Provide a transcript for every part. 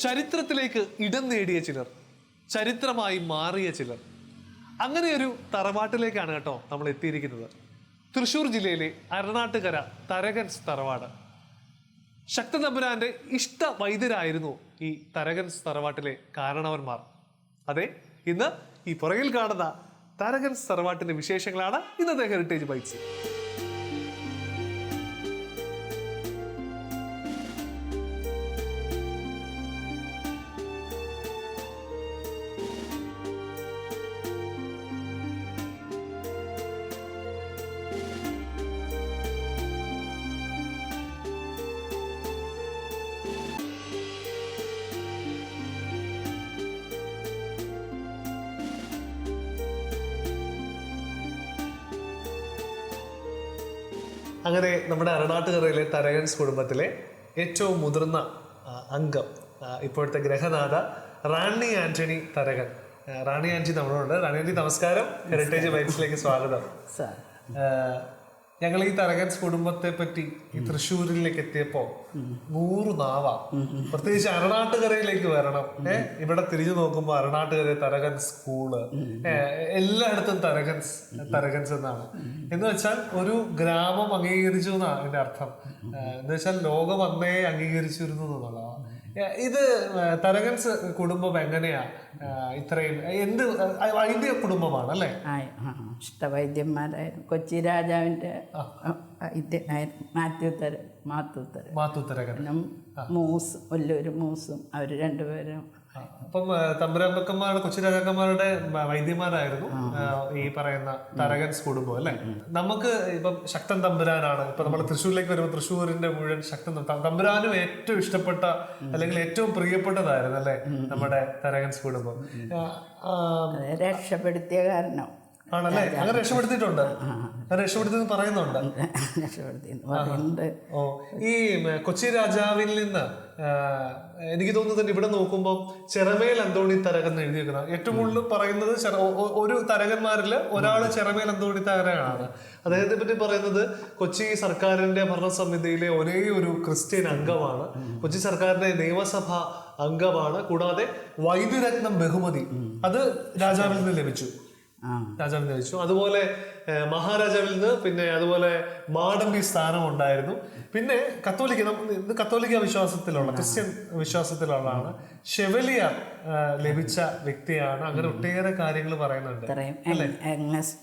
ചരിത്രത്തിലേക്ക് ഇടം നേടിയ ചിലർ, ചരിത്രമായി മാറിയ ചിലർ, അങ്ങനെ ഒരു തറവാട്ടിലേക്കാണ് കേട്ടോ നമ്മൾ എത്തിയിരിക്കുന്നത്. തൃശ്ശൂർ ജില്ലയിലെ അരണാട്ടുകര തരകൻസ് തറവാട്. ശക്തൻ തമ്പുരാന്റെ ഇഷ്ട വൈദ്യരായിരുന്നു ഈ തരകൻസ് തറവാട്ടിലെ കാരണവന്മാർ. അതെ, ഇന്ന് ഈ പുറകിൽ കാണുന്ന തരകൻസ് തറവാട്ടിന്റെ വിശേഷങ്ങളാണ് ഇന്നത്തെ ഹെറിറ്റേജ് ബൈറ്റ്സ്. അങ്ങനെ നമ്മുടെ അരണാട്ടുകരയിലെ തരകൻസ് കുടുംബത്തിലെ ഏറ്റവും മുതിർന്ന അംഗം, ഇപ്പോഴത്തെ ഗ്രഹനാഥ റാണി ആന്റണി തരകൻ. റാണി ആന്റി നമ്മളോട്. റാണി ആന്റി നമസ്കാരം, ഹെറിറ്റേജ് വൈബ്സിലേക്ക് സ്വാഗതം. ഞങ്ങൾ ഈ തരകൻസ് കുടുംബത്തെ പറ്റി ഈ തൃശ്ശൂരിലേക്ക് എത്തിയപ്പോ 100 നാവ, പ്രത്യേകിച്ച് അരണാട്ടുകരയിലേക്ക് വരണം. ഇവിടെ തിരിഞ്ഞു നോക്കുമ്പോ അരണാട്ടുകര തരകൻസ് സ്കൂള്, എല്ലായിടത്തും തരകൻസ് എന്നാണ്. എന്ന് വെച്ചാൽ ഒരു ഗ്രാമം അംഗീകരിച്ചു എന്നാണ് അതിന്റെ അർത്ഥം. എന്ന് വെച്ചാൽ ലോകം അന്നേ അംഗീകരിച്ചിരുന്നു എന്നുള്ളതാണ്. ഇത് തരകൻസ് കുടുംബം എങ്ങനെയാ ഇത്രയും വൈദ്യ കുടുംബമാണ് അല്ലേ? ഇഷ്ടവൈദ്യന്മാരായിരുന്നു. കൊച്ചി രാജാവിന്റെ മാത്തൂത്തരകനും ഒല്ലൂര് മൂസും അവര് രണ്ടുപേരും. അപ്പം തമ്പുരാക്കന്മാരുടെ, കൊച്ചി രാജാക്കന്മാരുടെ വൈദ്യന്മാരായിരുന്നു ഈ പറയുന്ന തരകൻസ് കുടുംബം അല്ലെ. നമുക്ക് ഇപ്പം ശക്തൻ തമ്പുരാനാണ്. ഇപ്പൊ നമ്മൾ തൃശ്ശൂരിലേക്ക് വരുമ്പോൾ തൃശ്ശൂരിന്റെ മുഴുവൻ ശക്തൻ തമ്പുരാനും ഏറ്റവും ഇഷ്ടപ്പെട്ട അല്ലെങ്കിൽ ഏറ്റവും പ്രിയപ്പെട്ടതായിരുന്നു അല്ലെ നമ്മുടെ തരകൻസ് കുടുംബം. രക്ഷപ്പെടുത്തിയ കാരണം ആണല്ലേ? അങ്ങനെ രക്ഷപ്പെടുത്തിയിട്ടുണ്ട്, രക്ഷപ്പെടുത്തി പറയുന്നുണ്ട്. ഓ, ഈ കൊച്ചി രാജാവിൽ നിന്ന് എനിക്ക് തോന്നുന്നത് ഇവിടെ നോക്കുമ്പോൾ ചെറമേൽ അന്തോണി തരകൻ എഴുതി വെക്കുന്ന ഏറ്റവും കൂടുതൽ പറയുന്നത് ഒരു തരകന്മാരിൽ ഒരാള് ചെറമേൽ അന്തോണി തരകനാണ്. അദ്ദേഹത്തെ പറ്റി പറയുന്നത് കൊച്ചി സർക്കാരിന്റെ ഭരണസമിതിയിലെ ഒരേ ഒരു ക്രിസ്ത്യൻ അംഗമാണ്, കൊച്ചി സർക്കാരിന്റെ നിയമസഭ അംഗമാണ്. കൂടാതെ വൈദ്യരത്നം ബഹുമതി അത് രാജാവിൽ നിന്ന് ലഭിച്ചു. അതുപോലെ മഹാരാജാവിൽ നിന്ന് പിന്നെ അതുപോലെ മാടമ്പി സ്ഥാനം ഉണ്ടായിരുന്നു. പിന്നെ കത്തോലിക്ക വിശ്വാസത്തിലുള്ള, ക്രിസ്ത്യൻ വിശ്വാസത്തിലുള്ളതാണ്. ഷെവലിയർ ലഭിച്ച വ്യക്തിയാണ്. അങ്ങനെ ഒട്ടേറെ കാര്യങ്ങൾ പറയുന്നുണ്ട്.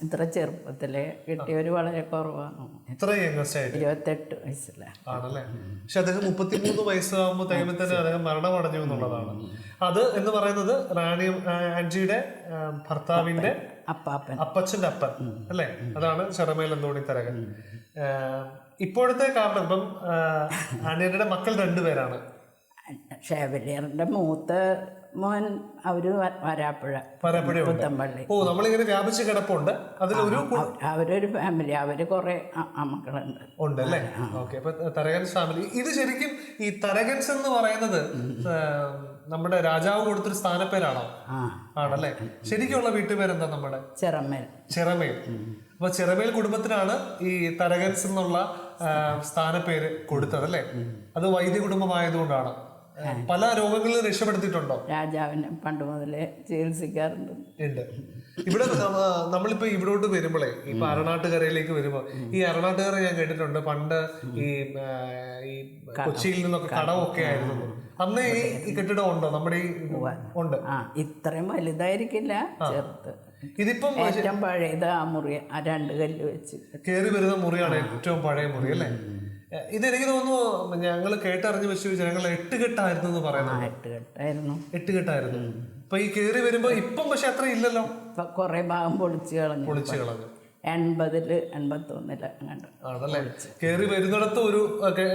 ഇത്ര ചെറുപ്പത്തില് കിട്ടിയവര് വളരെ കുറവാണ്. ഇത്രയും യങ്ങസ്റ്റ് ആയിട്ട് 28 വയസ്സിലെ ആണല്ലേ? പക്ഷെ അദ്ദേഹം 33 വയസ്സാകുമ്പോൾ ടൈമിൽ തന്നെ അദ്ദേഹം മരണമടഞ്ഞു എന്നുള്ളതാണ്. അത് എന്ന് പറയുന്നത് റാണി ആന്റിയുടെ ഭർത്താവിന്റെ അപ്പച്ചന്റെ അപ്പൻ അല്ലെ? അതാണ് ചെറമേൽ അന്തോണി തരകൻ. ഇപ്പോഴത്തെ കാരണം ഇപ്പം ആന്റിയുടെ മക്കൾ 2 പേരാണ്. ഷെവലിയറിന്റെ മൂത്ത മോൻ അവര് വരാപ്പുഴ പുത്തമ്പള്ളി. ഓ, നമ്മളിങ്ങനെ വ്യാപിച്ച് കിടപ്പുണ്ട്. അതിലൊരു അവരൊരു ഫാമിലി, അവര് കുറെ മക്കളുണ്ട് ഉണ്ട് അല്ലേ? ഓക്കെ. അപ്പൊ തരകൻസ് ഫാമിലി. ഇത് ശരിക്കും ഈ തരകൻസ് എന്ന് പറയുന്നത് നമ്മുടെ രാജാവ് കൊടുത്തൊരു സ്ഥാനപ്പേരാണോ? ആണല്ലേ? ശരിക്കുള്ള വീട്ടുപേരെന്താ? നമ്മുടെ ചെറമേൽ. അപ്പൊ ചെറമേൽ കുടുംബത്തിനാണ് ഈ തരകൻസ് എന്നുള്ള സ്ഥാനപ്പേര് കൊടുത്തത് അല്ലേ? അത് വൈദ്യ കുടുംബമായതുകൊണ്ടാണ്. പല രോഗങ്ങളിൽ രക്ഷപ്പെടുത്തിയിട്ടുണ്ടോ? രാജാവിനെ പണ്ട് മുതലേ ചികിത്സിക്കാറുണ്ട്. ഇവിടെ നമ്മളിപ്പോ ഇവിടോട്ട് വരുമ്പോഴേ, ഇപ്പൊ അരണാട്ടുകരയിലേക്ക് വരുമ്പോ, ഈ അരണാട്ടുകര ഞാൻ കേട്ടിട്ടുണ്ട് പണ്ട് ഈ കൊച്ചിയിൽ നിന്നൊക്കെ കടമൊക്കെ ആയിരുന്നു. അന്ന് ഈ കെട്ടിടം ഉണ്ടോ നമ്മുടെ ഈ? ഉണ്ട്. ഇത്രയും വലുതായിരിക്കില്ല, ചെറുത്ത്. ഇതിപ്പം ഏറ്റവും പഴയത് ആ മുറി, ആ 2 കല്ല് വെച്ച് കയറി വരുന്ന മുറിയാണ് ഏറ്റവും പഴയ മുറി അല്ലേ? ഇതെനിക്ക് തോന്നുന്നു ഞങ്ങൾ കേട്ടറിഞ്ഞു വെച്ചു ജനങ്ങൾ 8 കെട്ടായിരുന്നു എന്ന് പറയുന്നത്. 8 കെട്ടായിരുന്നു. അപ്പൊ ഈ കയറി വരുമ്പോ ഇപ്പം പക്ഷെ അത്ര ഇല്ലല്ലോ, കൊറേ ഭാഗം പൊളിച്ചു കളഞ്ഞു. 80-ല് 81-ല് ആണല്ലേ? കയറി വരുന്നിടത്ത് ഒരു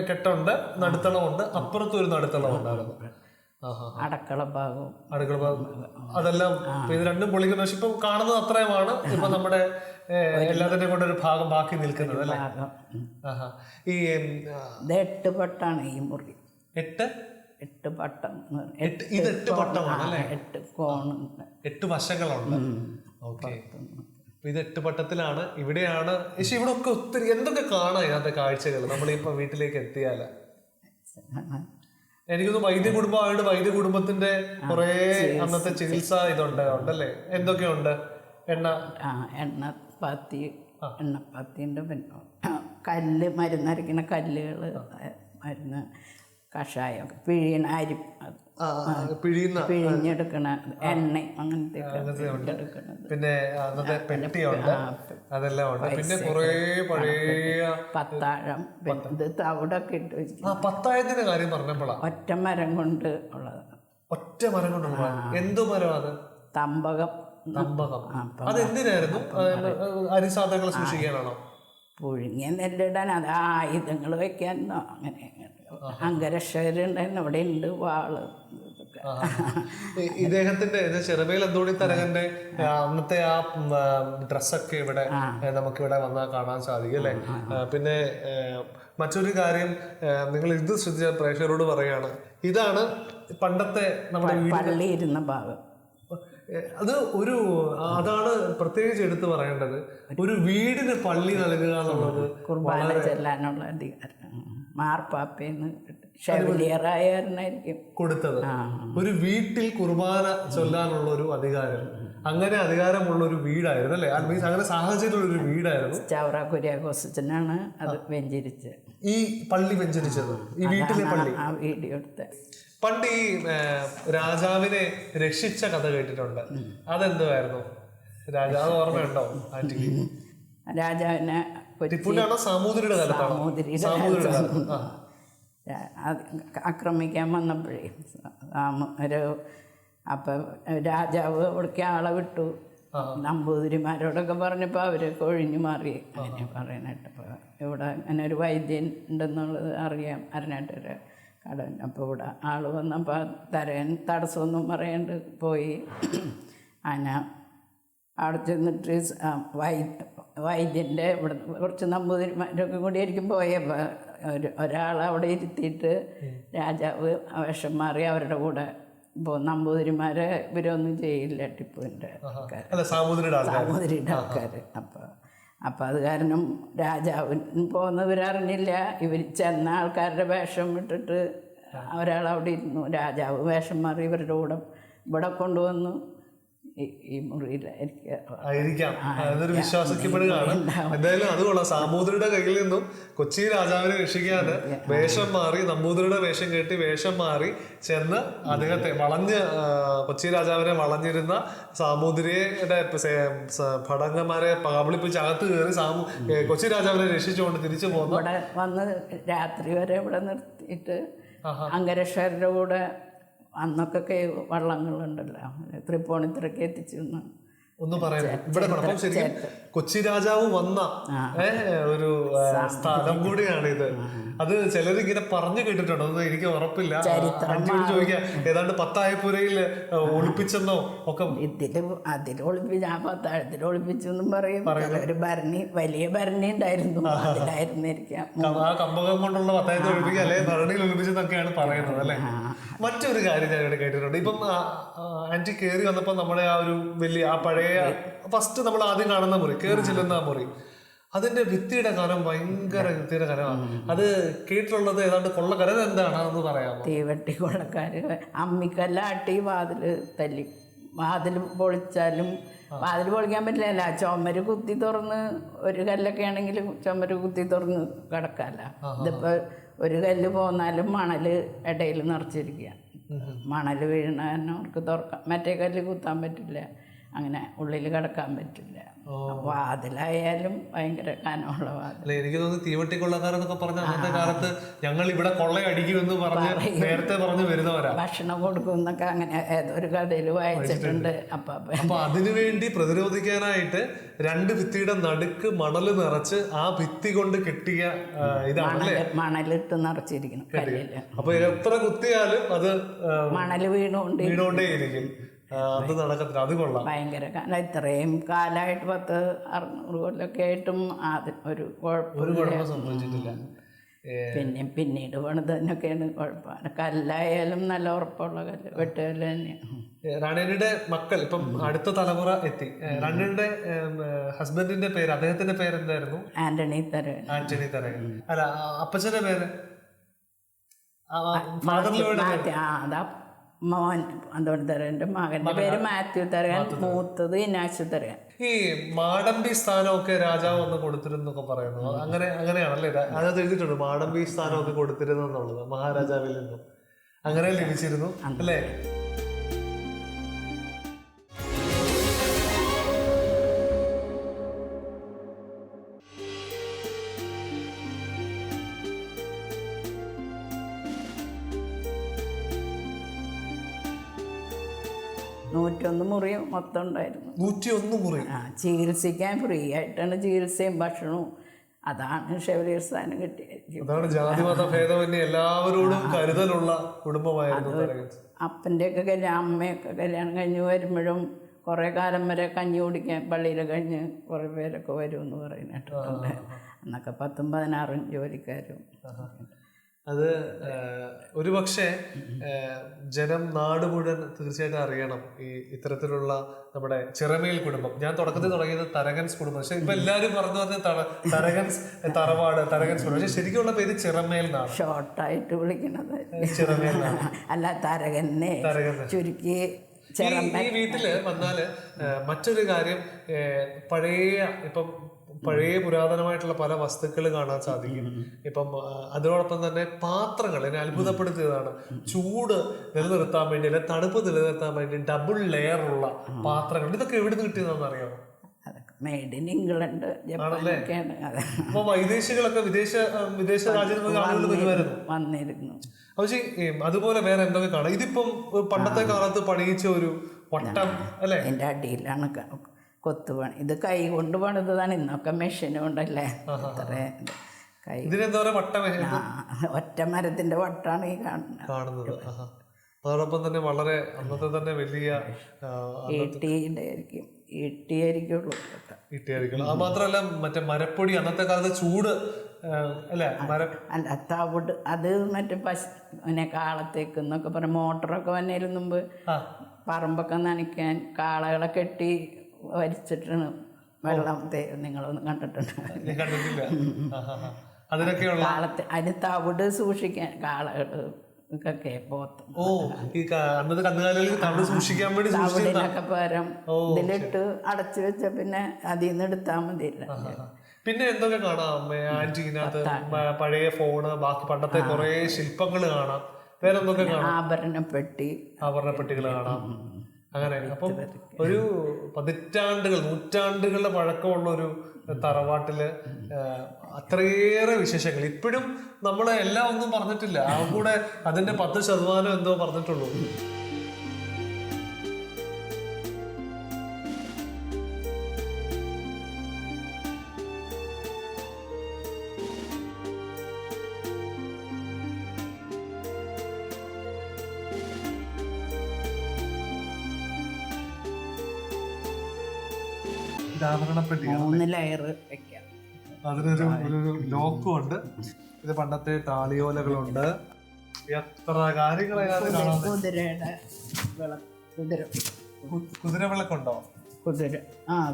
കെട്ടുണ്ട്, നടുത്തളമുണ്ട്, അപ്പുറത്തും ഒരു നടുത്തളം ഉണ്ടായിരുന്നു. അടുക്കള ഭാഗവും അതെല്ലാം ഇത് രണ്ടും പൊളിക്കുന്ന. പക്ഷെ ഇപ്പൊ കാണുന്നത് അത്രയുമാണ്. ഇപ്പൊ നമ്മുടെ എല്ലാത്തിന്റെയും കൊണ്ട് ഒരു ഭാഗം ബാക്കി നിൽക്കുന്നത് അല്ലേ? ഈ 8 പട്ടാണ് ഈ മുറി. 8 പട്ടം. ഇത് 8 പട്ടമാണ്. 8 കോണുണ്ട്, 8 വശങ്ങളുണ്ട്. ഓക്കെ. ഇത് 8 പട്ടത്തിലാണ്. ഇവിടെയാണ്. പക്ഷെ ഇവിടെ ഒക്കെ ഒത്തിരി എന്തൊക്കെ കാണാം ഇതിനകത്തെ കാഴ്ചകൾ നമ്മളിപ്പോ വീട്ടിലേക്ക് എത്തിയാല്? എനിക്കൊന്ന് വൈദ്യ കുടുംബമായിട്ട് വൈദ്യ കുടുംബത്തിന്റെ കുറെ അന്നത്തെ ചികിത്സ ഉണ്ടല്ലേ? എന്തൊക്കെയുണ്ട്? എണ്ണപ്പാത്തിൻ്റെ പിന്നെ കല്ല്, മരുന്നരയ്ക്കുന്ന കല്ലുകൾ, മരുന്ന്, കഷായമൊക്കെ പിഴിഞ്ഞെടുക്കണ എണ്ണ, അങ്ങനത്തെ പിന്നെ അന്നത്തെ പെട്ടിയുണ്ട്, അതെല്ലാം ഉണ്ട്. പിന്നെ കുറെ പഴയ പത്താഴം, ഇത് തവിടൊക്കെ ഇട്ട് വെച്ചിട്ട്. പത്തായത്തിന്റെ കാര്യം പറഞ്ഞപ്പോഴാ ഒറ്റ മരം കൊണ്ട് ഉള്ളത്. ഒറ്റ മരം കൊണ്ടുള്ള എന്തു മരം അത്? തമ്പകം. അതെന്തിനായിരുന്നു? അരിസാധനങ്ങൾ സൂക്ഷിക്കാനാണോ? പുഴുങ്ങിയ നെല്ലിടാൻ, അത് ആയുധങ്ങൾ വെക്കാനോ അങ്ങനെ. അംഗരക്ഷകരുണ്ടായിരുന്നു, അവിടെ ഉണ്ട് വാള്. ഇദ്ദേഹത്തിന്റെ ചെറുമേൽ അന്തോണി തരകന്റെ അന്നത്തെ ആ ഡ്രസ്സൊക്കെ ഇവിടെ നമുക്കിവിടെ വന്നാൽ കാണാൻ സാധിക്കും അല്ലേ? പിന്നെ മറ്റൊരു കാര്യം, നിങ്ങൾ ഇത് ശ്രദ്ധിച്ച പ്രേക്ഷകരോട് പറയാണ്, ഇതാണ് പണ്ടത്തെ നമ്മുടെ പള്ളി ഇരുന്ന ഭാഗം. അത് അതാണ് പ്രത്യേകിച്ച് എടുത്തു പറയേണ്ടത്. ഒരു വീടിന് പള്ളി നൽകുക എന്നുള്ളത് കുർബാന ചെല്ലാനുള്ള അധികാരം മാർപ്പാപ്പയെന്ന് ഷെവലിയറായിരിക്കും കൊടുത്തത്. ഒരു വീട്ടിൽ കുർബാന ചൊല്ലാനുള്ള ഒരു അധികാരം, അങ്ങനെ അധികാരമുള്ള ഒരു വീടായിരുന്നു അല്ലേ? മീൻസ് അങ്ങനെ സാഹചര്യമുള്ള ഒരു വീടായിരുന്നു. ചവറ കുര്യാക്കോസച്ചനാണ് അത് വെഞ്ചരിച്ചത്, ഈ പള്ളി വെഞ്ചരിച്ചത്, ഈ വീട്ടിലെ പള്ളി. ആ വീഡിയോ എടുത്ത് പണ്ട് ഈ രാജാവിനെ രക്ഷിച്ച കഥ കേട്ടിട്ടുണ്ട്, അതെന്തുവായിരുന്നു? രാജാവ് ഓർമ്മയുണ്ടോ ആന്റിക്ക്? രാജാവിനെ സാമൂതിരിയുടെ ആക്രമിക്കാൻ വന്നപ്പോഴേ അപ്പം രാജാവ് അവിടേക്ക് ആളെ വിട്ടു. നമ്പൂതിരിമാരോടൊക്കെ പറഞ്ഞപ്പോൾ അവരൊക്കെ ഒഴിഞ്ഞു മാറി. അങ്ങനെ പറയാനായിട്ടപ്പോൾ ഇവിടെ അങ്ങനെ ഒരു വൈദ്യൻ ഉണ്ടെന്നുള്ളത് അറിഞ്ഞിട്ടൊരു കടൻ. അപ്പോൾ ഇവിടെ ആൾ വന്നപ്പോൾ തരാൻ തടസ്സമൊന്നും പറയാണ്ട് പോയി. അങ്ങനെ അവിടെ ചെന്നിട്ട് വൈദ്യൻ്റെ ഇവിടെ കുറച്ച് നമ്പൂതിരിമാരൊക്കെ കൂടി ആയിരിക്കും പോയപ്പോൾ ഒരാളവിടെ ഇരുത്തിയിട്ട് രാജാവ് വേഷം മാറി അവരുടെ കൂടെ നമ്പൂതിരിമാരെ ഇവരൊന്നും ചെയ്യില്ല, ടിപ്പുവിൻ്റെ സാമൂതിരിയുടെ ആൾക്കാർ. അപ്പോൾ അത് കാരണം രാജാവിന് പോകുന്നവരറിഞ്ഞില്ല. ഇവർ ചെന്ന ആൾക്കാരുടെ വേഷം വിട്ടിട്ട് ഒരാളവിടെ ഇരുന്നു. രാജാവ് വേഷം മാറി ഇവരുടെ കൂടെ ഇവിടെ കൊണ്ടുവന്നു ഈ മുറിയിലായിരിക്കാം. അതൊരു വിശ്വാസിക്കപ്പെടുകയാണ്. എന്തായാലും അതുകൊള്ളാം. സാമൂതിരിയുടെ കയ്യിൽ നിന്നും കൊച്ചി രാജാവിനെ രക്ഷിക്കാൻ വേഷം മാറി, നമ്പൂതിരിയുടെ വേഷം കെട്ടി വേഷം മാറി ചെന്ന് അദ്ദേഹത്തെ കൊച്ചി രാജാവിനെ വളഞ്ഞിരുന്ന സാമൂതിരിയുടെ ഭടങ്കന്മാരെ കബളിപ്പിച്ച് അകത്ത് കയറി കൊച്ചി രാജാവിനെ രക്ഷിച്ചുകൊണ്ട് തിരിച്ചു പോകുന്നു. ഇവിടെ വന്ന് രാത്രി വരെ ഇവിടെ നിർത്തിയിട്ട് അംഗരക്ഷകരുടെ കൂടെ അന്നൊക്കെ വള്ളങ്ങളുണ്ടല്ലോ, തൃപ്പൂണിത്തുറയ്ക്ക് എത്തിച്ചു. ഒന്നും പറയാം. ഇവിടെ ശരിക്കും കൊച്ചി രാജാവ് വന്ന ഒരു സ്ഥലം കൂടിയാണ് ഇത്. അത് ചിലരിങ്ങനെ പറഞ്ഞു കേട്ടിട്ടുണ്ടോ? ഒന്നും എനിക്ക് ഉറപ്പില്ല. ചോദിക്കാം, ഏതാണ്ട് പത്തായപ്പുരയിൽ ഒളിപ്പിച്ചെന്നോ ഒക്കെ. അതിൽ ഒളിപ്പിച്ചു എന്നും പറയും. ഒരു ഭരണി, വലിയ ഭരണി ഉണ്ടായിരുന്നു, അതിലായിരുന്നിരിക്കാം. ആ കമ്പകം കൊണ്ടുള്ള പത്തായത്തെ ഒളിപ്പിക്കുക അല്ലെ ഭരണിയിൽ ഒളിപ്പിച്ചെന്നൊക്കെയാണ് പറയുന്നത് അല്ലെ? മറ്റൊരു കാര്യം ഞാൻ ഇവിടെ കേട്ടിട്ടുണ്ട്. ഇപ്പം ആന്റി കയറി വന്നപ്പോ നമ്മുടെ ആ ഒരു വലിയ ആ പഴയ ഫസ്റ്റ് നമ്മൾ ആദ്യം കാണുന്ന മുറി, കയറി ചെല്ലുന്ന മുറി, അതിന്റെ ഭിത്തിയുടെ കനം ഭയങ്കര ഭിത്തിയുടെ കനമാണ്. അത് കേട്ടിട്ടുള്ളത് ഏതാണ്ട് കൊള്ളക്കരം. എന്താണെന്ന് പറയാമോ? തീവട്ടി കൊള്ളക്കാര് അമ്മിക്കല്ലാട്ടി വാതില് തല്ലി. വാതിൽ പൊളിച്ചാലും വാതിൽ പൊളിക്കാൻ പറ്റില്ല. ചുമര് കുത്തി തുറന്ന് ഒരു കല്ലൊക്കെ ആണെങ്കിൽ ചുമര് കുത്തി തുറന്ന് കിടക്കാല്ല. ഇതിപ്പോ ഒരു കല്ല് പോന്നാലും മണല് ഇടയിൽ നിറച്ചിരിക്കുക. മണല് വീണ അവർക്ക് തുറക്കാം, മറ്റേ കല്ല് കുത്താൻ പറ്റില്ല, അങ്ങനെ ഉള്ളിൽ കിടക്കാൻ പറ്റില്ല. വാതിലായാലും ഭയങ്കര കനമുള്ള വാതിൽ. എനിക്ക് തോന്നുന്നു തീവട്ടിക്കൊള്ളക്കാരെന്നൊക്കെ പറഞ്ഞ അന്നത്തെ കാലത്ത് ഞങ്ങൾ ഇവിടെ കൊള്ളയടിക്കുമെന്ന് പറഞ്ഞ് നേരത്തെ പറഞ്ഞു വരുന്നവരാ. ഭക്ഷണം കൊടുക്കുന്നൊക്കെ അങ്ങനെ ഏതൊരു കഥയിൽ വായിച്ചിട്ടുണ്ട്. അപ്പൊ അതിനുവേണ്ടി പ്രതിരോധിക്കാനായിട്ട് രണ്ട് ഭിത്തിയുടെ നടുക്ക് മണല് നിറച്ച് ആ ഭിത്തി കൊണ്ട് കെട്ടിയ ഇതാണ് മണലിട്ട് നിറച്ചിരിക്കണം കല്ലില്. അപ്പൊ എത്ര കുത്തിയാലും അത് മണല് വീണോണ്ടേയിരിക്കും. അത് നടക്കത്തില്ല. അത് കൊള്ളാം. ഭയങ്കര ഇത്രയും കാലമായിട്ട് 1000-600 കൊല്ലൊക്കെ ആയിട്ടും ഒരു കുഴപ്പം സംഭവിച്ചിട്ടില്ല. പിന്നീട് പണിതന്നൊക്കെയാണ് കുഴപ്പമാണ്. കല്ലായാലും നല്ല ഉറപ്പുള്ള കല്ല്, വെട്ടുകല്ല് തന്നെയാണ്. റാണിയുടെ മക്കൾ ഇപ്പം അടുത്ത തലമുറ എത്തി. റാണിയുടെ ഹസ്ബൻഡിന്റെ പേര്, അദ്ദേഹത്തിന്റെ പേരെന്തായിരുന്നു? ആന്റണി തരകൻ. അല്ല, അപ്പച്ചന്റെ പേര് അതാ മോൻ അന്തോണി തരകൻ്റെ മകൻ്റെ പേര് മാത്യു തരകൻ, മൂത്തത് ഇനാശു തരകൻ. ഈ മാടമ്പി സ്ഥാനമൊക്കെ രാജാവ് ഒന്ന് കൊടുത്തിരുന്നൊക്കെ പറയുന്നു. അങ്ങനെയാണല്ലേ അതിനകത്ത് എഴുതിയിട്ടുണ്ട്, മാടമ്പി സ്ഥാനമൊക്കെ കൊടുത്തിരുന്നു എന്നുള്ളത് മഹാരാജാവിൽ നിന്നും അങ്ങനെ ലഭിച്ചിരുന്നു അല്ലേ? നൂറ്റൊന്ന് മുറി മൊത്തം ഉണ്ടായിരുന്നു. 101 മുറി. ചികിത്സിക്കാൻ ഫ്രീ ആയിട്ടാണ് ചികിത്സയും ഭക്ഷണവും. അതാണ് ഷെവലിയർ സ്ഥാനം കിട്ടിയത്. അതാണ് ജാതിമത ഭേദമന്യേ എല്ലാവരോടും കരുതലുള്ള കുടുംബമായിരുന്നു. അപ്പൻ്റെയൊക്കെ അമ്മയൊക്കെ കല്യാണം കഴിഞ്ഞ് വരുമ്പോഴും കുറേ കാലം വരെ കഞ്ഞി കുടിക്കാൻ പള്ളിയിൽ കഴിഞ്ഞ് കുറേ പേരൊക്കെ വരുമെന്ന് പറയുന്നിട്ടുണ്ട്. അന്നൊക്കെ 10-16 ജോലിക്കാരും. അത് ഒരുപക്ഷെ ജനം നാട് മുഴുവൻ തീർച്ചയായിട്ടും അറിയണം ഈ ഇത്തരത്തിലുള്ള നമ്മുടെ ചിറമേൽ കുടുംബം. ഞാൻ തുടക്കത്തിൽ തുടങ്ങിയത് തരകൻസ് കുടുംബം, പക്ഷെ ഇപ്പൊ എല്ലാരും പറഞ്ഞു തരകൻസ് തറവാട്, തരകൻസ് കുടുംബം. പക്ഷെ ശരിക്കുള്ള പേര് ചിറമേൽ എന്നാണ്, ഷോർട്ടായിട്ട് വിളിക്കുന്നത് ചിറമേൽ. അല്ല, തരകനെ ചുരുക്കി. ഈ വീട്ടില് വന്നാല് മറ്റൊരു കാര്യം, പഴയ പുരാതനമായിട്ടുള്ള പല വസ്തുക്കൾ കാണാൻ സാധിക്കും. ഇപ്പം അതിനോടൊപ്പം തന്നെ പാത്രങ്ങൾ എന്നെ അത്ഭുതപ്പെടുത്തിയതാണ്. ചൂട് നിലനിർത്താൻ വേണ്ടി അല്ലെ തണുപ്പ് നിലനിർത്താൻ വേണ്ടി ഡബിൾ ലെയർ ഉള്ള പാത്രങ്ങൾ. ഇതൊക്കെ എവിടെ നിന്ന് കിട്ടിയതെന്ന് അറിയാമോ? മെയ്ഡ് ഇൻ ഇംഗ്ലണ്ട്, ജപ്പാനൊക്കെയാണ്. അപ്പൊ വൈദേശികളൊക്കെ വിദേശ രാജ്യങ്ങളിൽ വന്നിരുന്നു. പക്ഷേ അതുപോലെ വേറെ എന്തൊക്കെ കാണാം. ഇതിപ്പം പണ്ടത്തെ കാലത്ത് പണിയിച്ച ഒരു വട്ടം അല്ലെ? അതിന്റെ അടിയിലാണ് കൊത്തുപണി. ഇത് കൈ കൊണ്ട് പണിതാണ്. ഇന്നൊക്കെ മെഷീൻ കൊണ്ടല്ലേ. ഒറ്റ മരത്തിന്റെ വട്ടാണ് ഈ കാണുന്നത്. അതോടൊപ്പം തന്നെ വളരെ അന്നത്തെ തന്നെ വലിയ ഈട്ടിയായിരിക്കുള്ളൂ. അത് മാത്രമല്ല മറ്റേ മരപ്പൊടി, അന്നത്തെ കാലത്ത് ചൂട് അല്ലേ? അല്ല, തവിട് അത് മറ്റേ പിന്നെ കാളത്തേക്ക് എന്നൊക്കെ പറയും. മോട്ടറൊക്കെ വന്നതിന് മുമ്പ് പറമ്പൊക്കെ നനയ്ക്കാൻ കാളകളെ കെട്ടി വരിച്ചിട്ടാണ് വെള്ളം. നിങ്ങളൊന്നും കണ്ടിട്ടില്ല? കാളത്ത് അതിന് തവിട് സൂക്ഷിക്കാൻ കാളകൾക്കൊക്കെ പോത്തും തവിടിനൊക്കെ പകരം ഇതിലിട്ട് അടച്ചു വെച്ച പിന്നെ അതിൽ നിന്ന് എടുത്താൽ മതിയില്ല. പിന്നെ എന്തൊക്കെ കാണാം ആന്റിനകത്ത്? പഴയ ഫോണ്, ബാക്കി പണ്ടത്തെ കുറെ ശില്പങ്ങൾ കാണാം. വേറെ എന്തൊക്കെ കാണാം? ആഭരണപ്പെട്ടികൾ കാണാം. അങ്ങനെ അപ്പം ഒരു നൂറ്റാണ്ടുകളുടെ പഴക്കമുള്ള ഒരു തറവാട്ടില് അത്രയേറെ വിശേഷങ്ങൾ. ഇപ്പോഴും നമ്മള് എല്ലാം ഒന്നും പറഞ്ഞിട്ടില്ല. ആ കൂടെ അതിന്റെ 10% എന്തോ പറഞ്ഞിട്ടുള്ളൂ. അതിനൊരു ലോക്കും ഉണ്ട്. ഇത് പണ്ടത്തെ താളിയോലകളുണ്ട്. എത്ര കാര്യങ്ങളാണ്. കുതിരവിളക്കുണ്ടോ?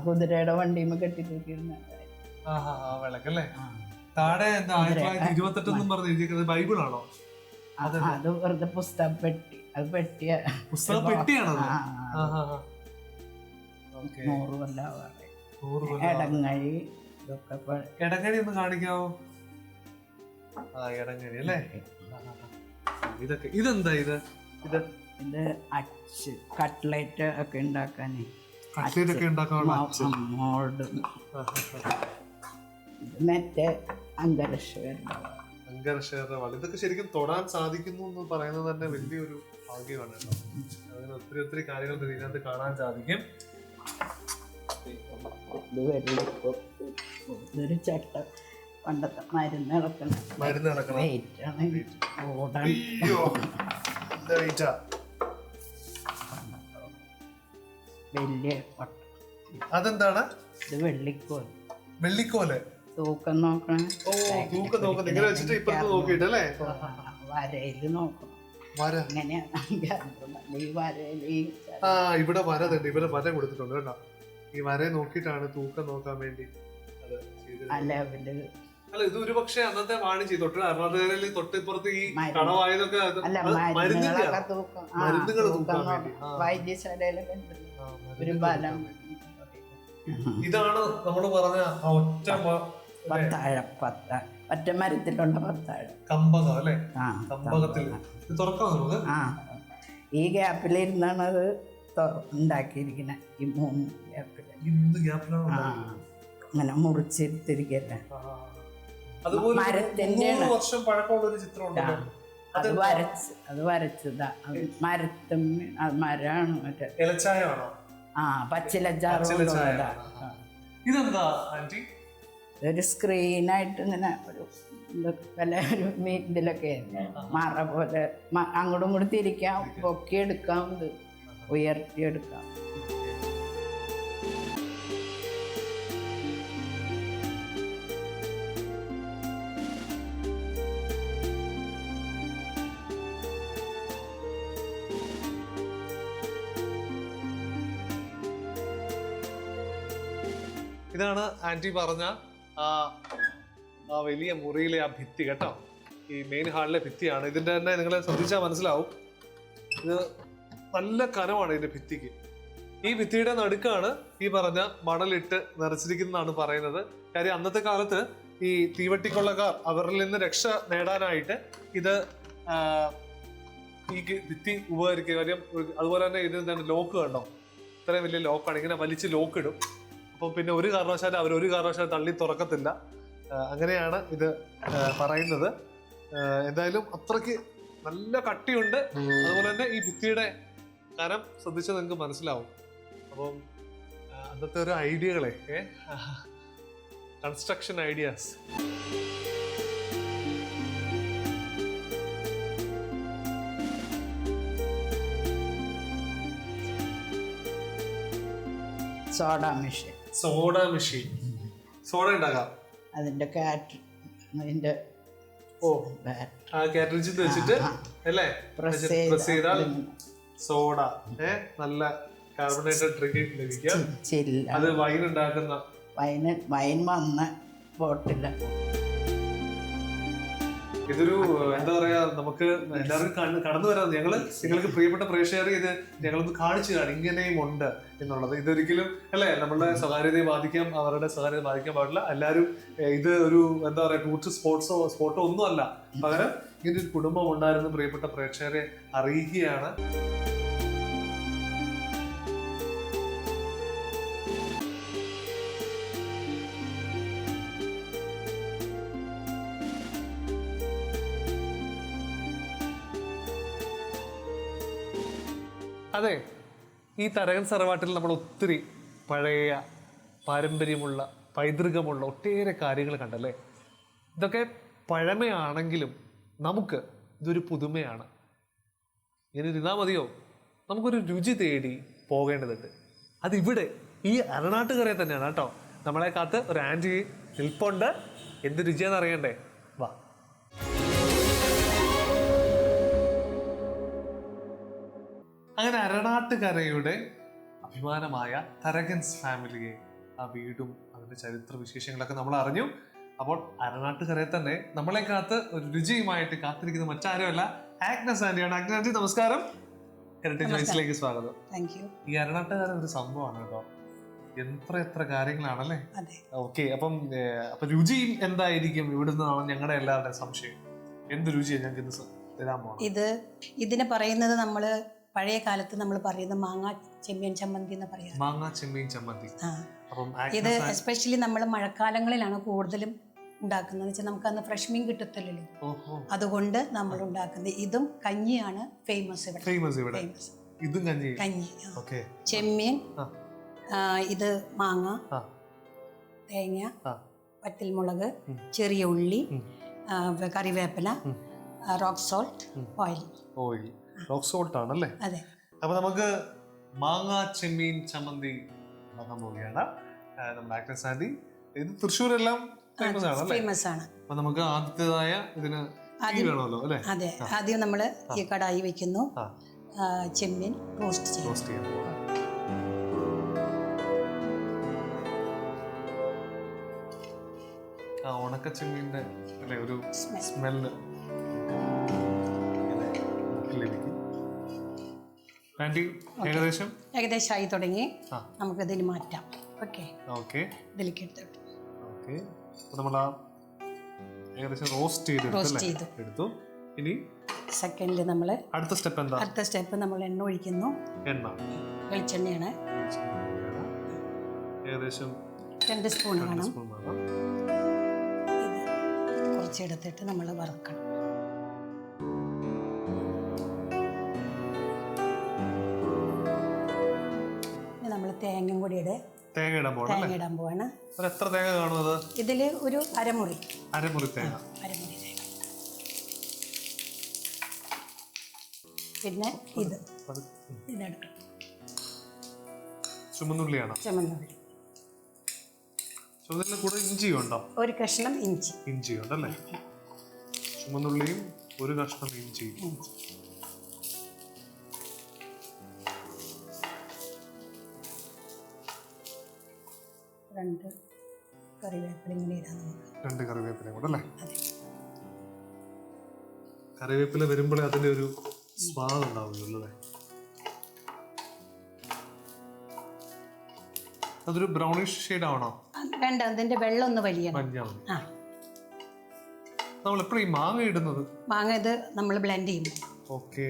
കുതിരയുടെ വണ്ടിയുമ്പോ കെട്ടിത്തൂക്കിയിരുന്ന വിളക്കല്ലേ? താഴെ 1928 പറഞ്ഞിരിക്കുന്നത് ബൈബിളാണോ? അത് വെറുതെ പുസ്തക പെട്ടി. അത് പുസ്തക പെട്ടിയാണോ? 100 കൊല്ലാവാറ്. എടങ്ങഴി എടങ്ങഴി ഒന്ന് കാണിക്കാവോ? എടങ്ങഴി അല്ലേ? ഇതൊക്കെ ഇതെന്താ? ഇത് അച്ച് കട്ട്ലറ്റ് ഒക്കെ ഉണ്ടാക്കാനേ. മോൾഡ്. മറ്റേ അങ്കരശ്വര. ഇതൊക്കെ ശരിക്കും തൊടാൻ സാധിക്കുന്നു എന്ന് പറയുന്നത് തന്നെ വലിയൊരു ഭാഗ്യമാണ് കേട്ടോ. അങ്ങനെ ഒത്തിരി കാര്യങ്ങൾ ഇതിനകത്ത് കാണാൻ സാധിക്കും. ഇതൊരു ചട്ട പണ്ടത്തെ മരുന്ന് നടക്കണം. വലിയ അതെന്താണ്? ഇത് വെള്ളിക്കോല്. വെള്ളിക്കോല് തൂക്കം നോക്കണം. വരയില് നോക്കണം. ഇവിടെ വര കൊടുത്തിട്ടുണ്ട് കേട്ടോ. ഈ വര നോക്കിയിട്ടാണ് തൂക്കം നോക്കാൻ വേണ്ടി. ലെവല് അല്ല ഇത് ഒരു പക്ഷേ അന്നത്തെ വാണിജ്യം തൊട്ട് കർണാടകയിൽ തൊട്ടിപ്പുറത്ത് ഈ കടവായതൊക്കെ അല്ല മരുന്നുകളൊക്കെ തൂക്കം മരുന്നുകൾ തൂക്കാൻ വേണ്ടി. വൈദ്യശാലയിലൊക്കെ ഒരു ബലം. ഇതാണ് നമ്മള് പറഞ്ഞ ആ ഒറ്റ പത്താഴം ഒറ്റ മരത്തിലുള്ള പത്താഴം കമ്പകം അല്ലെ? ആ കമ്പകത്തിൽ ഇത് തുറക്കാം നമുക്ക്. ആ ഈ ഗ്യാപ്പിലിരുന്നാണ് അത് ഉണ്ടാക്കിയിരിക്കുന്നത്. ഈ 3 ഗ്യാപ്പിൽ എന്ത് ഗ്യാപ്പിലാണ് അങ്ങനെ മുറിച്ചെടുത്തിരിക്കല്ലേ. അതുപോലെ മരത്തിന്റെ 3 വർഷം പഴക്കമുള്ള ഒരു ചിത്രം ഉണ്ടല്ലോ. അത് വരച്ചതാ. മരത്തും മരമാണ് മറ്റേ ഇലച്ചായമാണോ? ആ പച്ചിലച്ചാറ്. ഇതെന്താ ആന്റി? ഒരു സ്ക്രീനായിട്ട് ഇങ്ങനെ ഒരു വല്ല ഒരു ഇതിലൊക്കെ മറ പോലെ അങ്ങോട്ടും ഇങ്ങോട്ടും തിരിക്കാം, പൊക്കിയെടുക്കാം, ഇത് ഉയർത്തിയെടുക്കാം. ഇതാണ് ആന്റി പറഞ്ഞ ആ വലിയ മുറിയിലെ ആ ഭിത്തി കേട്ടോ. ഈ മെയിൻ ഹാളിലെ ഭിത്തിയാണ്. ഇതിന്റെ തന്നെ നിങ്ങളെ ശ്രദ്ധിച്ചാൽ മനസ്സിലാവും, ഇത് നല്ല കനമാണ് ഇതിന്റെ ഭിത്തിക്ക്. ഈ ഭിത്തിയുടെ നടുക്കാണ് ഈ പറഞ്ഞ മണലിട്ട് നിറച്ചിരിക്കുന്നതാണ് പറയുന്നത്. കാര്യം അന്നത്തെ കാലത്ത് ഈ തീവട്ടിക്കൊള്ളക്കാർ അവരിൽ നിന്ന് രക്ഷ നേടാനായിട്ട് ഇത് ഈ ഭിത്തി ഉപകരിക്കുക. കാര്യം അതുപോലെ തന്നെ ഇത് എന്താണ് ലോക്ക് കണ്ടോ, ഇത്രയും വലിയ ലോക്കാണ്. ഇങ്ങനെ വലിച്ച് ലോക്ക് ഇടും. അപ്പം പിന്നെ ഒരു കാരണവശാലും തള്ളി തുറക്കത്തില്ല. അങ്ങനെയാണ് ഇത് പറയുന്നത്. എന്തായാലും അത്രയ്ക്ക് നല്ല കട്ടിയുണ്ട്. അതുപോലെ തന്നെ ഈ ഭിത്തിയുടെ കനം ശ്രദ്ധിച്ചാൽ നിങ്ങൾക്ക് മനസ്സിലാവും. അപ്പം അന്നത്തെ ഒരു ഐഡിയകളെ construction ideas. Soda machine soda ഉണ്ടാക്കാം. അതിന്റെ അതിന്റെ കാറ്ററിജിൽ വെച്ചിട്ട് അല്ലേ പ്രസ് ചെയ്താൽ സോഡ നല്ല കാർബണേറ്റഡ് ഡ്രിങ്ക് ലഭിക്കാം. അത് വൈൻ ഉണ്ടാക്കുന്ന വൈൻ വന്ന ബോട്ടില. ഇതൊരു എന്താ പറയാ, നമുക്ക് എല്ലാവർക്കും കടന്നു വരാം. നിങ്ങൾക്ക് പ്രിയപ്പെട്ട പ്രേക്ഷകരെ ഇത് ഞങ്ങളൊന്ന് കാണിച്ചു കാണും ഇങ്ങനെയും ഉണ്ട് എന്നുള്ളത്. ഇതൊരിക്കലും അല്ലെ നമ്മളുടെ സ്വകാര്യതയെ ബാധിക്കാം, അവരുടെ സ്വകാര്യത ബാധിക്കാൻ പാടില്ല. എല്ലാവരും ഇത് ഒരു എന്താ പറയാ ടൂറിസ്റ്റ് സ്പോട്ടോ ഒന്നും അല്ല. പകരം ഇങ്ങനെ ഒരു കുടുംബം ഉണ്ടായിരുന്നു പ്രിയപ്പെട്ട പ്രേക്ഷകരെ അറിയിക്കുകയാണ്. അതെ, ഈ തരകൻ സർവാട്ടിൽ നമ്മൾ ഒത്തിരി പഴയ പാരമ്പര്യമുള്ള പൈതൃകമുള്ള ഒട്ടേറെ കാര്യങ്ങൾ കണ്ടല്ലേ. ഇതൊക്കെ പഴമയാണെങ്കിലും നമുക്ക് ഇതൊരു പുതുമയാണ്. ഇങ്ങനെ ഇരുന്നാൽ മതിയോ? നമുക്കൊരു രുചി തേടി പോകേണ്ടതുണ്ട്. അതിവിടെ ഈ അരണാട്ടുകരയിൽ തന്നെയാണ് കേട്ടോ. നമ്മളെ കാത്ത് ഒരു ആൻറ്റി നിൽപ്പുണ്ട്. എന്ത് രുചിയാന്ന് അറിയണ്ടേ? വാ. അങ്ങനെ അരണാട്ടുകരയുടെ അഭിമാനമായ തരകൻസ് ഫാമിലിയെ, ആ വീടും അതിന്റെ ചരിത്ര വിശേഷങ്ങളൊക്കെ നമ്മൾ അറിഞ്ഞു. അപ്പോൾ അരണാട്ടുകരയിൽ തന്നെ നമ്മളെ കാത്ത് ഒരു രുചിയുമായിട്ട് കാത്തിരിക്കുന്ന മറ്റാരുമല്ല, ആഗ്നസ് ആന്റിയാണ്. ആഗ്നസ് ആന്റി നമസ്കാരം, ഹെറിറ്റേജ് വോയിസിലേക്ക് സ്വാഗതം. ഈ അരണാട്ടുകര ഒരു സംഭവമാണ് കേട്ടോ. എത്ര കാര്യങ്ങളാണല്ലേ. ഓക്കെ, അപ്പൊ രുചി എന്തായിരിക്കും ഇവിടുന്നാണ് ഞങ്ങളുടെ എല്ലാവരുടെയും സംശയം. എന്ത് രുചിയാണ് ഞങ്ങൾക്ക് ഇന്ന് തരാൻ പോകുന്നത്? ഇതിന് പറയുന്നത് നമ്മള് പഴയ കാലത്ത് നമ്മൾ പറയുന്ന മാങ്ങ ചെമ്മീൻ ചമ്മന്തി എന്ന് പറയാം. മാങ്ങ ചെമ്മീൻ ചമ്മന്തി. ഇത് എസ്പെഷ്യലി നമ്മൾ മഴക്കാലങ്ങളിലാണ് കൂടുതലും ഉണ്ടാക്കുന്നത്. വെച്ചാൽ നമുക്ക് അന്ന് ഫ്രഷ് മീൻ കിട്ടത്തില്ലല്ലോ, അതുകൊണ്ട് നമ്മൾ ഉണ്ടാക്കുന്നത്. ഇതും കഞ്ഞിയാണ് ഫേമസ് ഇവിടെ. ഇതും കഞ്ഞി, ചെമ്മീൻ, ഇത് മാങ്ങ, തേങ്ങ, വറ്റൽമുളക്, ചെറിയ ഉള്ളി, കറിവേപ്പില, rock salt, oil. Rock salt ആണല്ലേ? അതെ. അപ്പൊ നമുക്ക് മാങ്ങ ചെമ്മീൻ ചമ്മന്തി ഉണ്ടാക്കാൻ പോവുകയാണ് നമ്മുടെ ആഗ്നസ് ആന്റി. ഇത് തൃശ്ശൂരെല്ലാം ഫേമസ് ആണ്. അപ്പൊ നമുക്ക് ആദ്യത്തേതായ ഇതിന് വേണമല്ലോ അല്ലെ? അതെ, ആദ്യം നമ്മള് ഈ കടായി വെക്കുന്നു. ചെമ്മീൻ റോസ്റ്റ് ചെയ്യും. ആ ഉണക്കച്ചെമ്മീന്റെ അല്ലെ ഒരു സ്മെല്ല് ലഭിക്കും. ആന്റി ഏകദേശം ഏകദേശമായി തുടങ്ങി. നമുക്കിതിൽ മാറ്റാം. ഓക്കെ ഓക്കെ ഇതിലേക്ക് എടുത്തിട്ട് ഓക്കെ. നമ്മൾ ആ ഏകദേശം റോസ്റ്റ് ചെയ്ത് എടുത്തു. ഇനി സെക്കൻഡിൽ നമ്മൾ അടുത്ത സ്റ്റെപ്പ് എന്താ? അടുത്ത സ്റ്റെപ്പ് നമ്മൾ എണ്ണ ഒഴിക്കുന്നു. എണ്ണ വെളിച്ചെണ്ണയാണ്. ഏകദേശം 2 സ്പൂൺ വേണം. സ്പൂൺ വേണം. ഇത് കുറച്ചെടുത്തിട്ട് നമ്മൾ വറുക്കണം. നമ്മൾ തേങ്ങയും കൂടി തേങ്ങ ഇടാൻ പോവാണ്. എത്ര തേങ്ങ കാണുന്നത്? ഇതിൽ ഒരു അരമുറി തേങ്ങ. അരമുറി തേങ്ങ. പിന്നെ ഇതെടുക്കണം. ചുമന്നുള്ളിയാണോ? ചുമന്നുള്ളി. ചുമന്നുള്ളി കൂടെ ഇഞ്ചിയുണ്ടോ? ഒരു കഷ്ണം ഇഞ്ചിയുണ്ടല്ലേ? ചുമന്നുള്ളിയും ഒരു കഷ്ണം ഇഞ്ചിയും. രണ്ട് കറിവേപ്പിലയും കൂടി ഇടാം നമുക്ക്. 2 കറിവേപ്പിലയും കൂടെ അല്ലേ? കറിവേപ്പില വരുമ്പോഴേ അതിന്റെ ഒരു സ്വാദ് ഉണ്ടാവുമല്ലോ അല്ലേ? അതൊരു ബ്രൗണിഷ് ഷെയ്ഡ് ആവണോ? വേണ്ട, അതിന്റെ വെള്ളം ഒന്ന് വലിയ. നമ്മൾ എപ്പോഴും ഈ മാങ്ങ ഇടുന്നത്? മാങ്ങ ഇത് നമ്മൾ ബ്ലെൻഡ് ചെയ്യും. ഓക്കെ.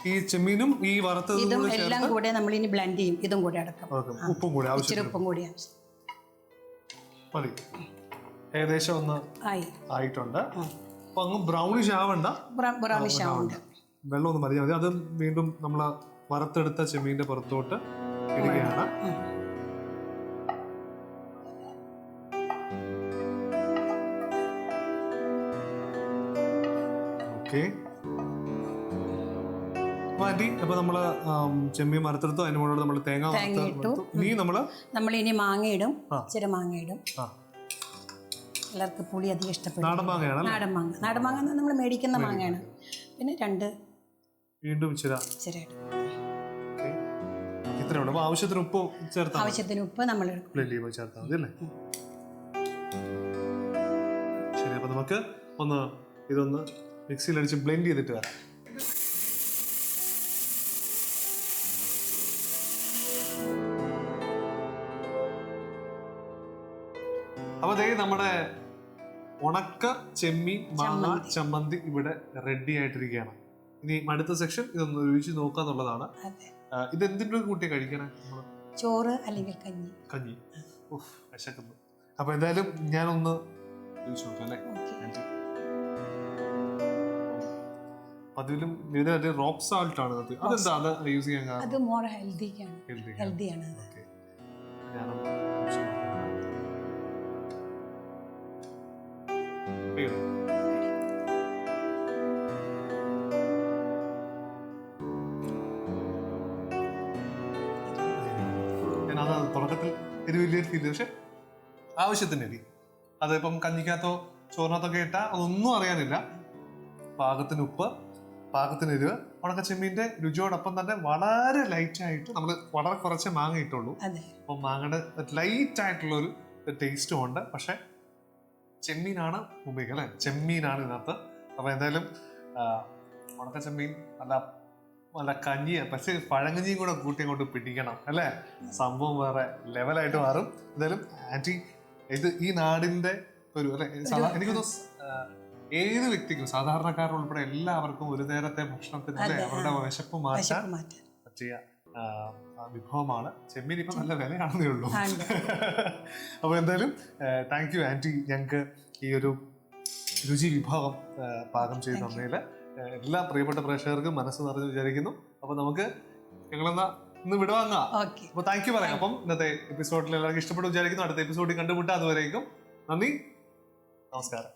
ഈ ചെമ്മീനും ഈ വറുത്തതും എല്ലാം കൂടെ നമ്മൾ ഇനി ബ്ലെൻഡ് ചെയ്യും. ഇതും കൂടെ അടക്കം. ഉപ്പും കൂടി ഇച്ചിരി ഉപ്പും കൂടി മതി. ഏകദേശം ഒന്ന് ആയിട്ടുണ്ട്. അപ്പൊ അങ്ങ് ബ്രൗണിഷ് ആവണ്ട. ബ്രൗണിഷ് ആവണ്ട. വെള്ളം ഒന്ന് മതി. അത് വീണ്ടും നമ്മൾ വറുത്തെടുത്ത ചെമ്മീന്റെ പുറത്തോട്ട് ഇടുകയാണ്. ഓക്കെ. മാറ്റി. അപ്പൊ നമ്മള് ചെമ്മീൻ വറുത്തെടുത്തു. അതിന് മുകളിൽ നമ്മൾ തേങ്ങ ഇട്ടു. നമ്മൾ ഇനി മാങ്ങയിടും. ഇച്ചിരി മാങ്ങയിടും. എല്ലാവർക്കും പുളി അധികം ഇഷ്ടപ്പെടും. നാടൻ മാങ്ങയാണ്. നാടൻ മാങ്ങ നമ്മൾ മേടിക്കുന്ന മാങ്ങയാണ്. പിന്നെ വീണ്ടും ഇച്ചിരി ഇത്രയുണ്ട്. അപ്പൊ ആവശ്യത്തിന് ഉപ്പ് ചേർത്താൽ ആവശ്യത്തിന് ഉപ്പ് നമ്മൾ ചേർത്താൽ മതി അല്ലേ? ശരി. അപ്പൊ നമുക്ക് ഇതൊന്ന് മിക്സിയിൽ അടിച്ച് ബ്ലെൻഡ് ചെയ്തിട്ട് വരാം. അപ്പൊ ദേ നമ്മുടെ ഉണക്ക ചെമ്മീൻ മാങ്ങ ചമ്മന്തി ഇവിടെ റെഡി ആയിട്ടിരിക്കുകയാണ്. ഇനി അടുത്ത സെക്ഷൻ ഇതൊന്ന് രുചിച്ച് നോക്കാന്നുള്ളതാണ്. ഇത് എന്തിന്റെ കൂട്ടിയാ കഴിക്കണേ? ചോറ് അല്ലെങ്കിൽ കഞ്ഞി. വിശക്കുന്നു. അപ്പൊ എന്തായാലും ഞാനൊന്ന് രുചിച്ച് നോക്കാം അല്ലേ? അതിലും ഇതിന് റോക്ക് സാൾട്ട് ആണ്. അതെന്താ അത് യൂസ് ചെയ്യാൻ കാരണം? അത് മോർ ഹെൽത്തിയാണ്. ഞാനത് തുടക്കത്തിൽ വലിയ ഫീൽ, പക്ഷെ ആവശ്യത്തിന് എരി. അതിപ്പം കഞ്ഞിക്കകത്തോ ചോറിനകത്തൊക്കെ ഇട്ടാൽ അതൊന്നും അറിയാനില്ല. പാകത്തിന് ഉപ്പ്, പാകത്തിന് എരിവ്. ഉണക്ക ചെമ്മീന്റെ രുചിയോടൊപ്പം തന്നെ വളരെ ലൈറ്റ് ആയിട്ട് നമ്മൾ വളരെ കുറച്ച് മാങ്ങ ഇട്ടുള്ളൂ. അപ്പം മാങ്ങയുടെ ലൈറ്റ് ആയിട്ടുള്ള ഒരു ടേസ്റ്റും ഉണ്ട്. പക്ഷെ ചെമ്മീനാണ് ഉപയോഗിക്കുക അല്ലെ? ചെമ്മീനാണ് ഇതിനകത്ത്. അപ്പൊ എന്തായാലും ഉണക്ക ചെമ്മീൻ നല്ല കഞ്ഞിയ, പക്ഷെ പഴങ്കഞ്ഞിയും കൂടെ കൂട്ടി അങ്ങോട്ട് പിടിക്കണം അല്ലെ? സംഭവം വേറെ ലെവലായിട്ട് മാറും. എന്തായാലും ആന്റി, ഈ നാടിന്റെ ഒരു അല്ലെ, എനിക്കൊന്ന് ഏത് വ്യക്തിക്കും സാധാരണക്കാരുൾപ്പെടെ എല്ലാവർക്കും ഒരു നേരത്തെ ഭക്ഷണത്തിന് അവരുടെ വിശപ്പ് മാറ്റാൻ പറ്റിയ വിഭവമാണ് ചെമ്മീൻ. ഇപ്പൊ നല്ല വിലയാണെന്നേ ഉള്ളൂ. അപ്പൊ എന്തായാലും താങ്ക് യു ആന്റി, ഞങ്ങൾക്ക് ഈ ഒരു രുചി വിഭവം പാകം ചെയ്ത് തന്നതില്. എല്ലാ പ്രിയപ്പെട്ട പ്രേക്ഷകർക്കും മനസ്സ് നിറഞ്ഞു വിചാരിക്കുന്നു. അപ്പൊ നമുക്ക് ഞങ്ങളെന്നാ ഇന്ന് വിടുവാങ്ങാം. അപ്പൊ താങ്ക് യു പറയാം. അപ്പം ഇന്നത്തെ എപ്പിസോഡിൽ എല്ലാവർക്കും ഇഷ്ടപ്പെട്ടു വിചാരിക്കുന്നു. അടുത്ത എപ്പിസോഡിൽ കണ്ടുമുട്ടാം. അതുവരേക്കും നന്ദി, നമസ്കാരം.